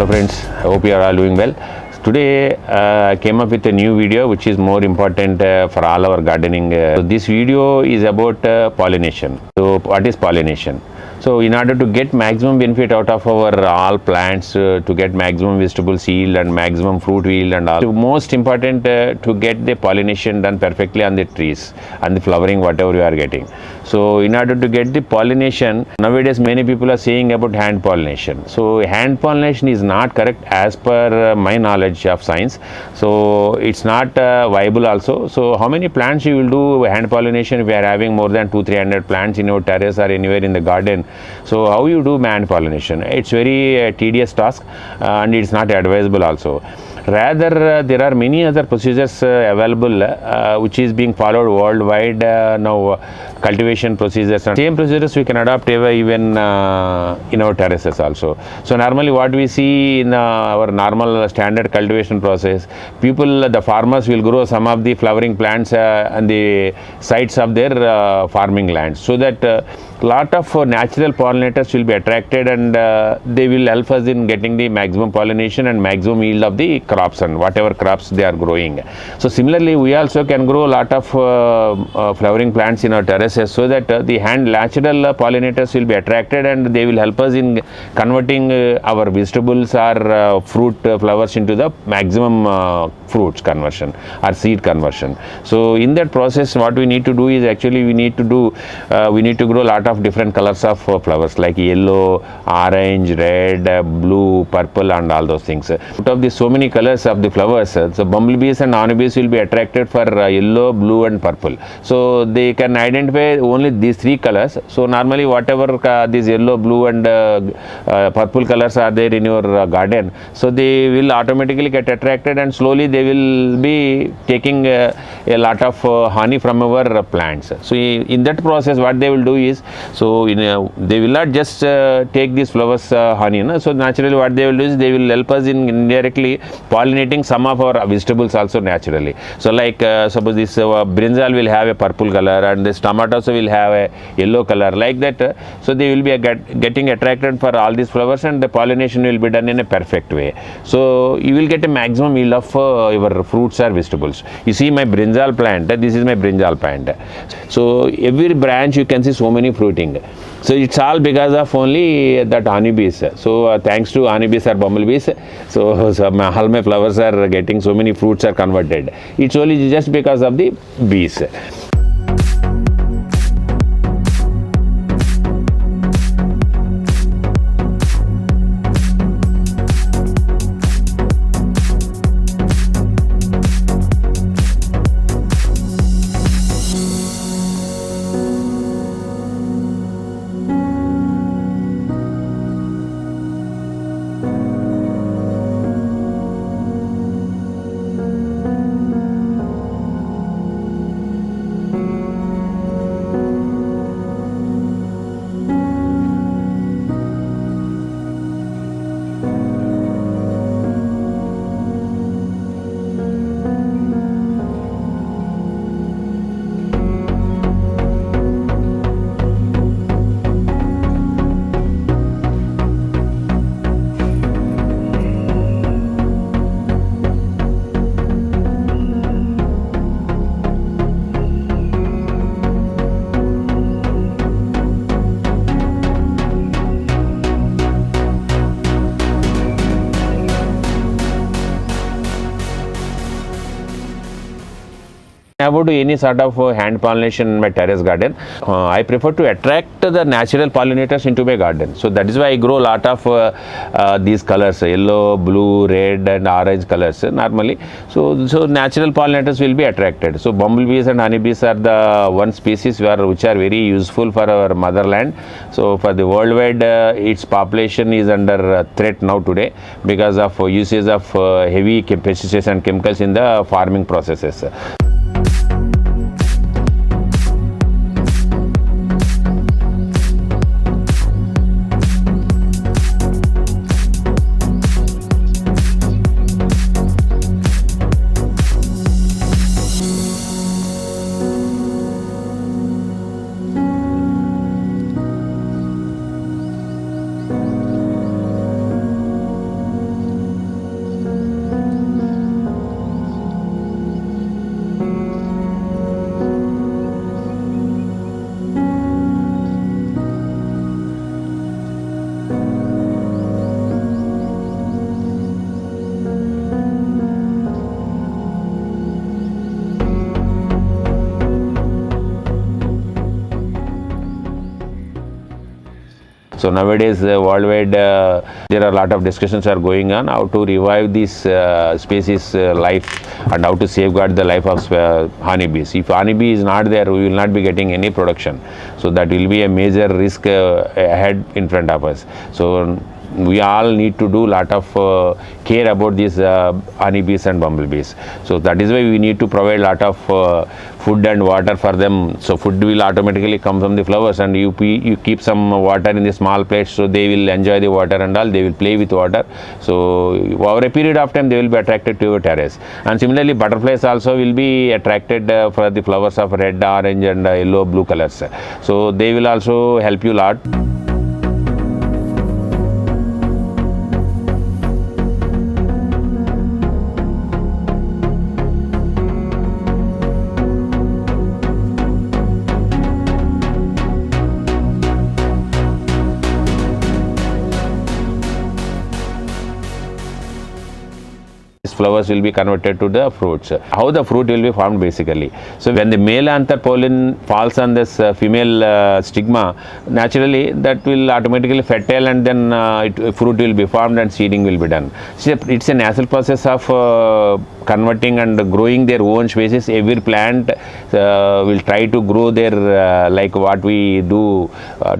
Hello friends, I hope you are all doing well. Today I came up with a new video which is more important for all our gardening. This video is about pollination. So what is pollination? So in order to get maximum benefit out of our all plants, to get maximum vegetables yield and maximum fruit yield and all, so most important to get the pollination done perfectly on the trees and the flowering whatever you are getting. So in order to get the pollination, nowadays many people are saying about hand pollination. So hand pollination is not correct as per my knowledge of science. So it's not viable also. So how many plants you will do hand pollination if you are having more than 200-300 plants in your terrace or anywhere in the garden? So how you do hand pollination? It's very tedious task and it's not advisable also. Rather, there are many other procedures available which is being followed worldwide now. Cultivation procedures and same procedures we can adopt even in our terraces also. So normally what we see in our normal standard cultivation process, the farmers will grow some of the flowering plants on the sides of their farming lands, so that lot of natural pollinators will be attracted and they will help us in getting the maximum pollination and maximum yield of the crops and whatever crops they are growing. So similarly, we also can grow a lot of flowering plants in our terraces, so that the natural pollinators will be attracted and they will help us in converting our vegetables or fruit flowers into the maximum fruits conversion or seed conversion. So in that process, what we need to do is actually we need to grow a lot of different colors of flowers like yellow, orange, red, blue, purple and all those things. Out of the so many colors of the flowers, so bumblebees and honeybees will be attracted for yellow, blue and purple. So they can identify only these three colors. So normally whatever these yellow, blue and purple colors are there in your garden, so they will automatically get attracted and slowly they will be taking a lot of honey from our plants. So in that process what they will do is, so they will not just take these flowers honey. So naturally what they will do is they will help us in indirectly pollinating some of our vegetables also naturally. So like suppose this brinjal will have a purple color and this tomatoes will have a yellow color, like that. So they will be getting attracted for all these flowers and the pollination will be done in a perfect way. So you will get a maximum yield of your fruits or vegetables. You see my brinjal plant, this is my brinjal plant. So every branch you can see so many fruiting. So it's all because of only that honeybees. So thanks to honeybees or bumblebees, so all my flowers are getting so many fruits are converted. It's only just because of the bees. About any sort of hand pollination in my terrace garden, I prefer to attract the natural pollinators into my garden. So that is why I grow a lot of these colors, yellow, blue, red and orange colors normally. So natural pollinators will be attracted. So bumblebees and honeybees are the one species which are very useful for our motherland. So for the worldwide, its population is under threat now today because of usage of heavy pesticides and chemicals in the farming processes. So nowadays worldwide there are a lot of discussions are going on how to revive this species life and how to safeguard the life of honeybees. If honeybee is not there, we will not be getting any production. So that will be a major risk ahead in front of us. So we all need to do lot of care about these honeybees and bumblebees. So that is why we need to provide lot of food and water for them. So food will automatically come from the flowers, and you keep some water in the small plates, so they will enjoy the water and all, they will play with water. So over a period of time they will be attracted to your terrace. And similarly butterflies also will be attracted for the flowers of red, orange and yellow, blue colors. So they will also help you a lot. Flowers will be converted to the fruits. How the fruit will be formed basically. So when the male anther pollen falls on this female stigma, naturally that will automatically fertile, and then fruit will be formed and seeding will be done. So it's a natural process of converting and growing their own species. Every plant will try to grow their like what we do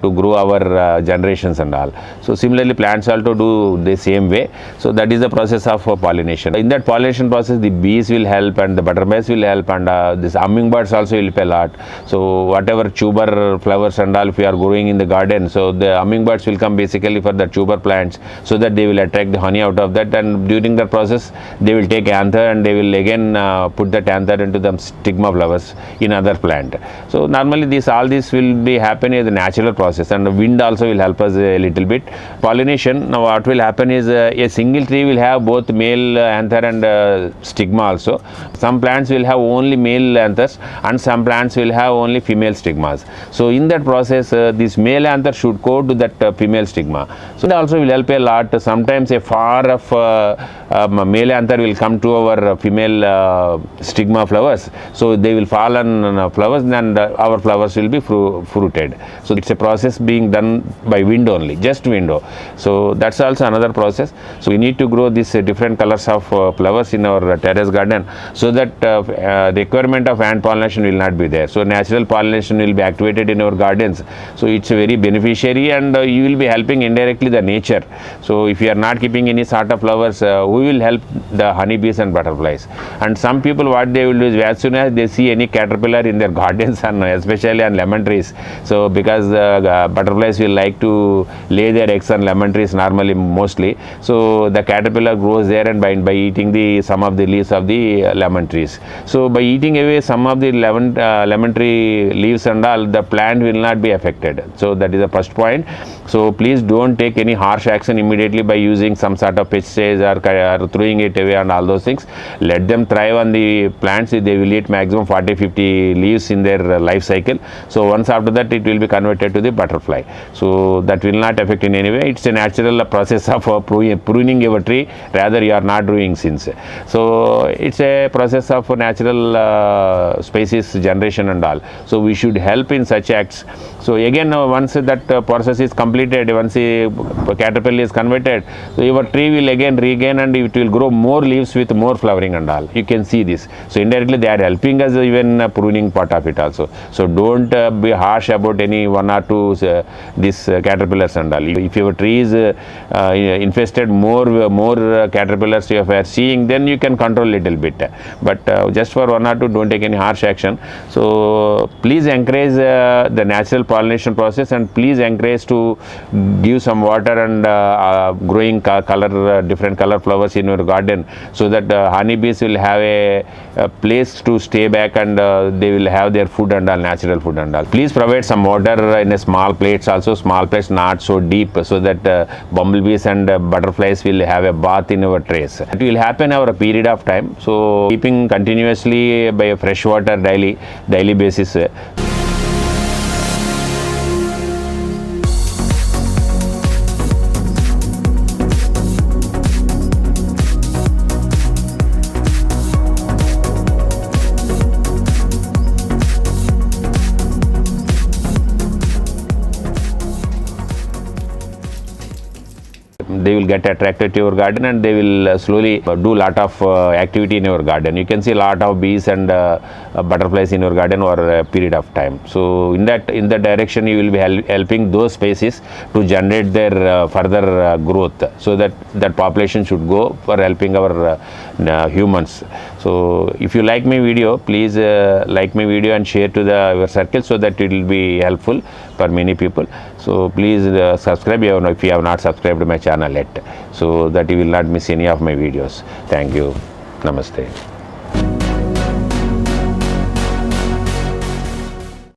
to grow our generations and all. So similarly plants also do the same way. So that is the process of pollination. In that pollination process, the bees will help and the butterflies will help, and this hummingbirds also will help a lot. So whatever tuber flowers and all if we are growing in the garden, so the hummingbirds will come basically for the tuber plants, so that they will attract the honey out of that, and during that process they will take anther and they will again put that anther into the stigma flowers in other plant. So normally all this will be happening as a natural process, and the wind also will help us a little bit. Pollination, now what will happen is a single tree will have both male anther and stigma also. Some plants will have only male anthers and some plants will have only female stigmas. So in that process this male anther should go to that female stigma. So that also will help a lot. Sometimes a far of male anther will come to our female stigma flowers, so they will fall on flowers, and our flowers will be fruited. So it's a process being done by wind only, just window. So that's also another process. So we need to grow these different colors of flowers in our terrace garden, so that requirement of ant pollination will not be there. So natural pollination will be activated in our gardens. So it's a very beneficiary, and you will be helping indirectly the nature. So if you are not keeping any sort of flowers, we will help the honeybees and butterflies. And some people what they will do is, as soon as they see any caterpillar in their gardens, and especially on lemon trees, so because butterflies will like to lay their eggs on lemon trees normally mostly, so the caterpillar grows there and by eating some of the leaves of the lemon trees. So by eating away some of the lemon tree leaves and all, the plant will not be affected. So that is the first point. So please don't take any harsh action immediately by using some sort of pesticides or throwing it away and all those things. Let them thrive on the plants. They will eat maximum 40-50 leaves in their life cycle. So once after that it will be converted to the butterfly. So that will not affect in any way. It's a natural process of pruning your tree, rather you are not doing since. So it's a process of natural species generation and all. So we should help in such acts. So again once that process is completed, once the caterpillar is converted, so your tree will again regain and it will grow more leaves with more flowering and all. You can see this. So indirectly they are helping us even pruning part of it also. So don't be harsh about any one or two these caterpillars and all. If your tree is infested more caterpillars you are seeing, then you can control little bit. But just for one or two, don't take any harsh action. So please encourage the natural pollination process, and please encourage to give some water and growing different color flowers in your garden, so that honeybees will have a place to stay back, and they will have their food and all, natural food and all. Please provide some water in a small plates also, small plates not so deep, so that bumblebees and butterflies will have a bath in our trays. It will happen over a period of time. So keeping continuously by fresh water daily basis. they will get attracted to your garden, and they will slowly do lot of activity in your garden. You can see lot of bees and butterflies in your garden over a period of time. So in that direction you will be helping those species to generate their further growth, so that population should go for helping our humans. So if you like my video, please like my video and share to your circle, so that it will be helpful for many people. So please subscribe if you have not subscribed to my channel yet, so that you will not miss any of my videos. Thank you. Namaste.